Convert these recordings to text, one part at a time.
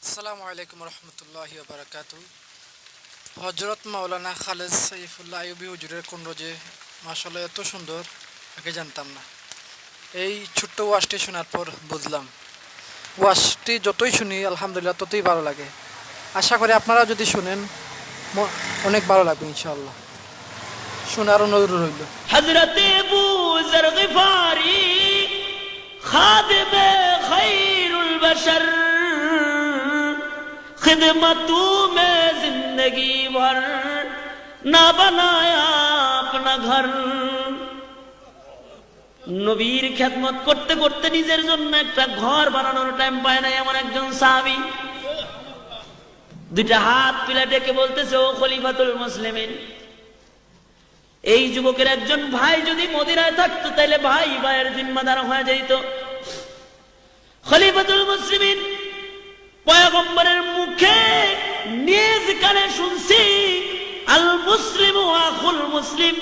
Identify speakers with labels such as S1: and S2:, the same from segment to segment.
S1: আসসালামু আলাইকুম রহমতুল্লাহি ওয়া বারাকাতুহু। হযরত মাওলানা খালেদ সাইফুল্লাহ আইয়ুবী হুজুরের কুণ্ড যে মাশাআল্লাহ এত সুন্দর, আগে জানতাম না। এই ছোট্ট ওয়াজটি শোনার পর বুঝলাম। ওয়াজটি যতই শুনি আলহামদুলিল্লাহ ততই ভালো লাগে। আশা করি আপনারা যদি শুনেন অনেক ভালো লাগবে ইনশাআল্লাহ। শোনার অনুরোধ রইল।
S2: হযরত আবু যর গিফারি খাদিমে খায়রুল বশর खिदमतू में जिंदगी भर ना बनाया अपना घर। নবীর খেদমত করতে করতে নিজের জন্য একটা ঘর বানানোর টাইম পায় না এমন একজন সাহাবী দুইটা হাত তুলে ডেকে বলতেছে, ও খলিফাতুল মুসলিমিন, এই যুবকের একজন ভাই যদি মদিনায় থাকতো তাহলে ভাই ভাইয়ের জিম্মাদার হয়ে যেত। খলিফাতুল মুসলিমিন পয়গম্বরের মুখে নিজ কানে শুনছি, আল মুসলিমু আখুল মুসলিম,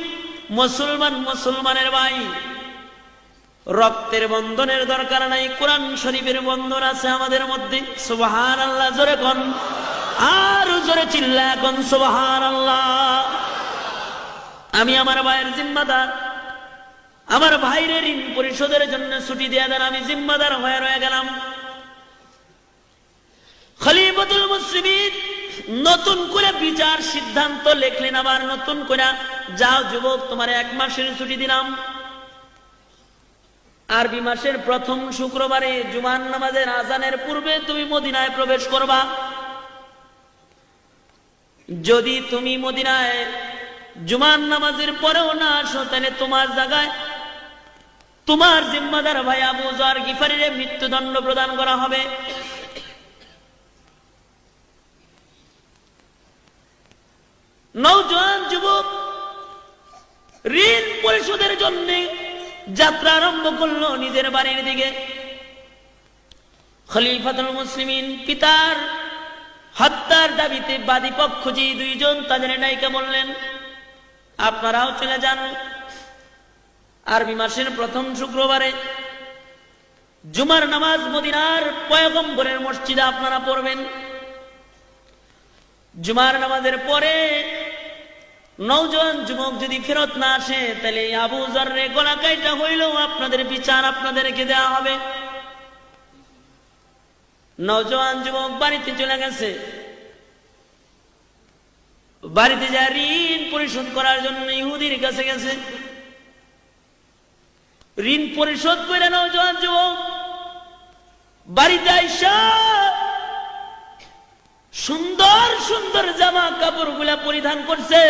S2: মুসলমান মুসলমানের ভাই। রক্তের বন্ধনের দরকার নাই, কোরআন শরীফের বন্ধন আছে আমাদের মধ্যে। সুবহানাল্লাহ জোরে কোন, আর জোরে চিল্লায় কোন সুবহানাল্লাহ। আমি আমার ভাইয়ের জিম্মাদার, আমার ভাইয়ের ঋণ পরিশোধের জন্য ছুটি দিয়ে দেন, আমি জিম্মাদার হয়ে রয়ে গেলাম। খলিফাতুল মুসলিমিন নতুন করে বিচার সিদ্ধান্ত লিখলেন, আবার নতুন করে, যাও যুবক, তোমার 1 মাসের ছুটি দিলাম। আরবি মাসের প্রথম শুক্রবারে জুমার নামাজের আজানের পূর্বে তুমি মদিনায় প্রবেশ করবা। যদি তুমি মদিনায় জুমার নামাজের পরেও না আসো, তাহলে তোমার জায়গায় তোমার জিম্মাদার ভাই আবু যর গিফারির মৃত্যুদণ্ড প্রদান করা হবে। নওজোয়ান যুবক ঋণ পরিশোধের জন্য যাত্রা আরম্ভ করলো নিজের বাড়ির দিকে। খলিফাতুল মুসলিমিন পিতার হত্যার দাবিতে বাদী পক্ষ যে 2 জন, তাদের নায়িকা বললেন, আপনারাও চলে যান। আরবি মাসের প্রথম শুক্রবারে জুমার নামাজ মদিনার পয়গম্বরের মসজিদে আপনারা পড়বেন। জুমার নামাজের পরে নওজোয়ান যুবক যদি ফেরত না আসে, তাহলে আবু যরের গলা কাইটা হইলেও আপনাদের বিচার আপনাদেরকে দেওয়া হবে। নওজোয়ান যুবক বাড়িতে চলে গেছে। বাড়িতে যা ঋণ পরিশোধ করার জন্য ইহুদির কাছে গেছে। ঋণ পরিশোধ করে নওজোয়ান যুবক বাড়িতে আইসা সুন্দর সুন্দর জামা কাপড় গুলা পরিধান করছে।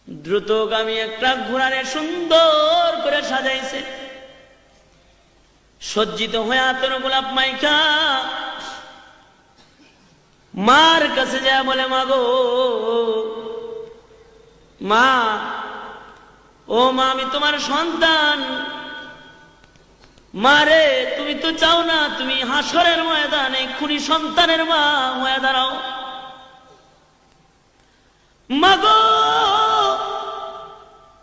S2: দ্রুতগামী একটা ঘোড়ারে সুন্দর করে সাজাইছে। সজ্জিত হয়ে আতর গোলাপ মাইখা মার কাছে যায়, বলে, মা গো, মা, ও মা, আমি তোমার সন্তান। মারে, তুমি তো চাও না তুমি হাসরের ময়দানে খুনি সন্তানের মা হয়ে দাঁড়াও। মাগো,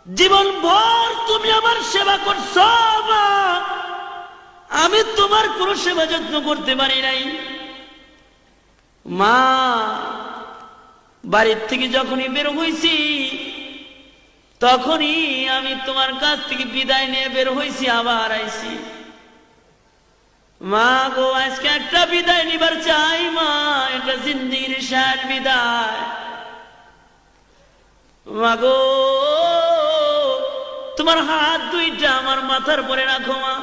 S2: জীবন ভর তুমি আমার সেবা করছো মা, আমি তোমার কোনো সেবা যত্ন করতে পারি নাই। মা, বাড়ির থেকে যখনই বের হইছি তখনই আমি তোমার কাছ থেকে বিদায় নিয়ে বের হইছি, আবার আইছি। মা গো, আজকে একটা বিদায় নিবার চাই মা, এটা জিন্দেগির শেষ বিদায়। মা গো, তোমার হাত 2টা আমার মাথার পরে রাখো মা।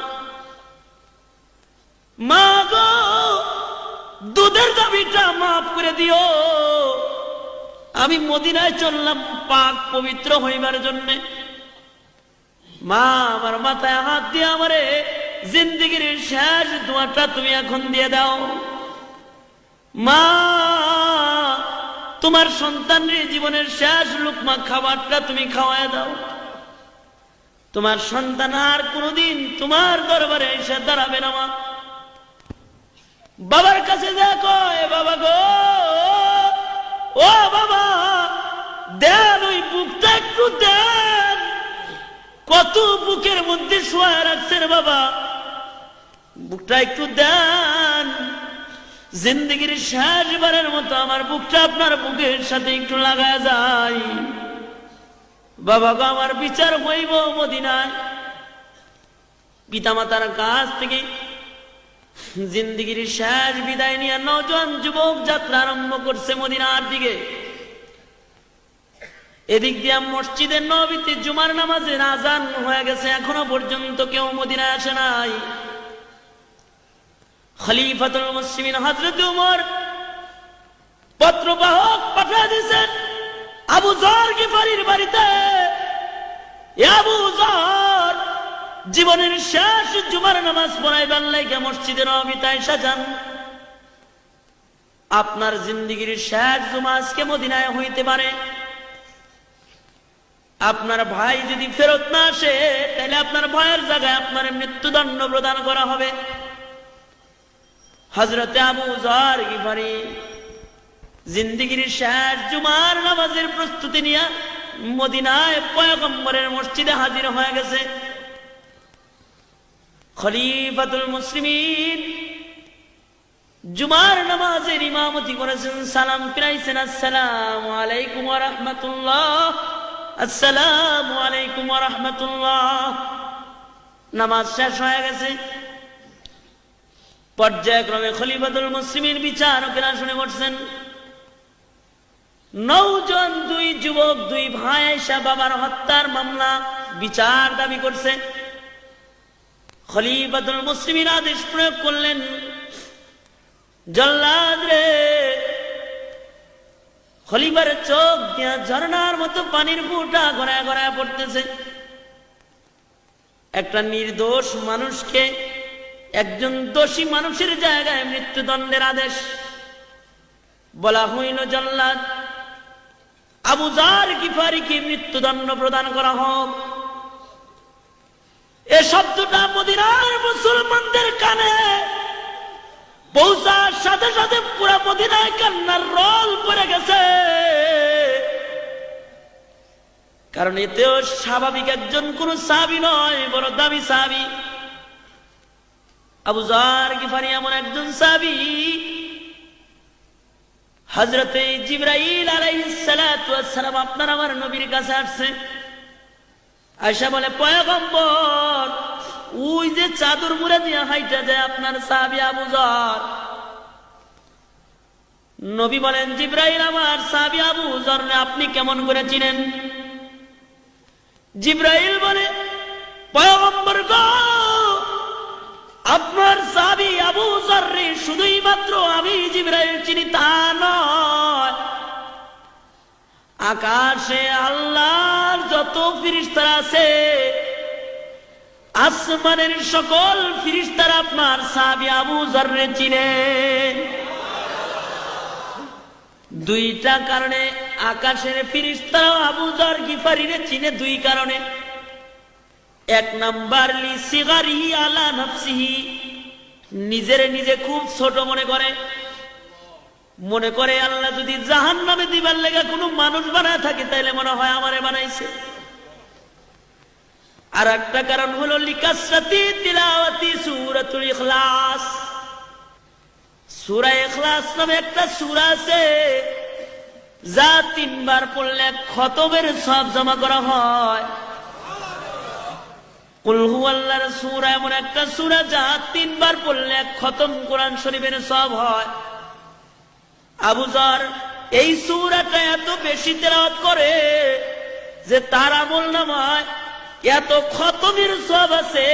S2: মা গো, দুধের দাবিটা মাফ করে দিও। আমি মদিনায় চললাম পাক পবিত্র হইবার জন্যে। মা, আমার মাথায় হাত দিয়ে আমারে জিন্দেগির শেষ দোয়াটা তুমি এখন দিয়ে দাও। মা, তোমার সন্তানের জীবনের শেষ লুকমা খাবারটা তুমি খাওয়ায় দাও। তোমার সন্তান আর কোনদিন তোমার দরবারে এসে দাঁড়াবে না মা। বাবার কাছে যা কয়, বাবা গো, ও বাবা, দেন ওই বুকটা একটু দেন। কত বুকের মধ্যে শোয়া রাখছেন বাবা, বুকটা একটু দেন, জিন্দগির শেষবারের মতো আমার বুকটা আপনার বুকের সাথে একটু লাগা যায়। বাবা গো, আমার বিচার হইব মদিনায়। পিতামাতার কাছ থেকে জিন্দগির শেষ বিদায় নিয়ে নওজোয়ান যুবক যাত্রা আরম্ভ করছে মদিনার দিকে। এদিক দিয়ে মসজিদের নববীতে জুমার নামাজের আজান হয়ে গেছে, এখনো পর্যন্ত কেউ মদিনায় আসে নাই। খলিফাতুল মুসলিমিন হযরত ওমর পত্রবাহক পাঠিয়ে দিয়েছেন আবু যর গিফারির বাড়িতে। আবু যর জীবনের শেষ জুমার নামাজ পড়াইবার লাগা মসজিদের নববীতে আইসা যান। আপনার জিন্দেগীর শেষ জুমা আজকে মদিনায় হইতে পারে। আপনার ভাই যদি ফেরত না আসে, তাহলে আপনার ভাইয়ের জায়গায় আপনার মৃত্যুদণ্ড প্রদান করা হবে। হযরতে আবু যর গিফারি জিন্দেগীর শেষ জুমার নামাজের প্রস্তুতি নিয়ে মদিনায় পয়গম্বরের মসজিদে হাজির হয়ে গেছে। খলিফাতুল মুসলিমিন জুমার নামাজের ইমামতি করেছেন, সালাম ফিরাইছেন, আসসালামু আলাইকুম ওয়া রাহমাতুল্লাহ, আসসালামু আলাইকুম ওয়া রাহমাতুল্লাহ। নামাজ শেষ হয়ে গেছে। পর্যায়ক্রমে খলিফাতুল মুসলিমিন বিচারকের আসনে বসছেন। নওজোয়ান দুই যুবক, দুই ভাই এসে বাবার হত্যার মামলা বিচার দাবি করছে। খলিফাতুল মুসলিমিন আদেশ প্রয়োগ করলেন, জল্লাদ রে। খলিফার চোখ দিয়া ঝর্ণার মতো পানির ফোঁটা গড়ায় গড়ায় পড়তেছে। একটা নির্দোষ মানুষকে একজন দোষী মানুষের জায়গায় মৃত্যুদণ্ডের আদেশ। বলা হইল, জল্লাদ আবু যর গিফারিকে মৃত্যুদণ্ড প্রদান করা হোক। এ শব্দটা মদিনার মুসলমানদের কানে পৌঁছার সাথে সাথে পুরা মদিনায় কান্নার রোল পড়ে গেছে। কারণ এতেও স্বাভাবিক একজন কোন সাহাবী নয়, বড় দামি সাহাবী। আবু যর গিফারি এমন একজন সাহাবী, হযরতে জিবরাইল আলাইহিস সালাতু ওয়াস সালাম আপনার আমার নবীর কাছে আসছে। আয়েশা বলে, পয়গম্বর, ওই যে চাদর মুড়ে দিয়ে হাইটা যায় আপনার সাহাবী আবু যর। নবী বলেন, জিবরাইল আমার সাহাবী আবু যর আপনি কেমন করে চিনেন? জিবরাইল বলে, পয়গম্বর গো, আপনার সাহাবী আবু যর শুধুই মাত্র আমি জিবরাইল চিনি তা নয়, আকাশে আল্লাহর যত ফেরেশতারা আছে, আসমানের সকল ফেরেশতারা আপনার সাহাবী আবু যর চিনে। দুইটা কারণে আকাশের ফেরেশতারা আবু যর গিফারিরে চিনে, দুই কারণে। এক নাম্বার, লিসিগারিহি আলা নাফসিহি, নিজের নিজে খুব ছোট মনে করে আল্লাহ যদি জাহান্নামে দিবার লেগে কোনো মানুষ বানায় থাকে, তাইলে মনে হয় আমারে বানাইছে। আর একটা কারণ হলো লিকাসরাতি তিলাওয়াতি সূরাতুল ইখলাস। সূরা ইখলাস নামে একটা সূরা আছে, যা 3 বার পড়লে খতমের সওয়াব জমা করা হয়। কুল হুয়াল্লাহর সূরা এমন একটা সূরা, যা 3 বার পড়লে খতম কোরআন শরীফের সওয়াব হয়। আবু যর এই সূরাটা এত বেশি তেলাওয়াত করে যে তার আমলনামায় এত খতমের সওয়াব আছে,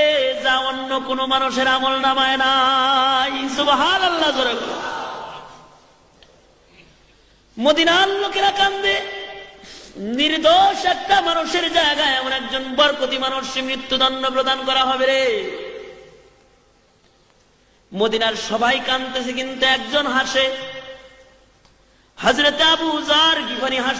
S2: যা অন্য কোন মানুষের আমলনামায় নাই। সুবহানাল্লাহ। জোরে বলো। মদিনার লোকেরা কান্দে, নির্দোষ একটা মানুষের জায়গায় এমন একজন বরকতি মানুষ মৃত্যুদণ্ড প্রদান করা হবে রে। মদিনার সবাই কাঁদতেছে, কিন্তু একজন হাসে। হযরত আবু যর গিফারি হাসে।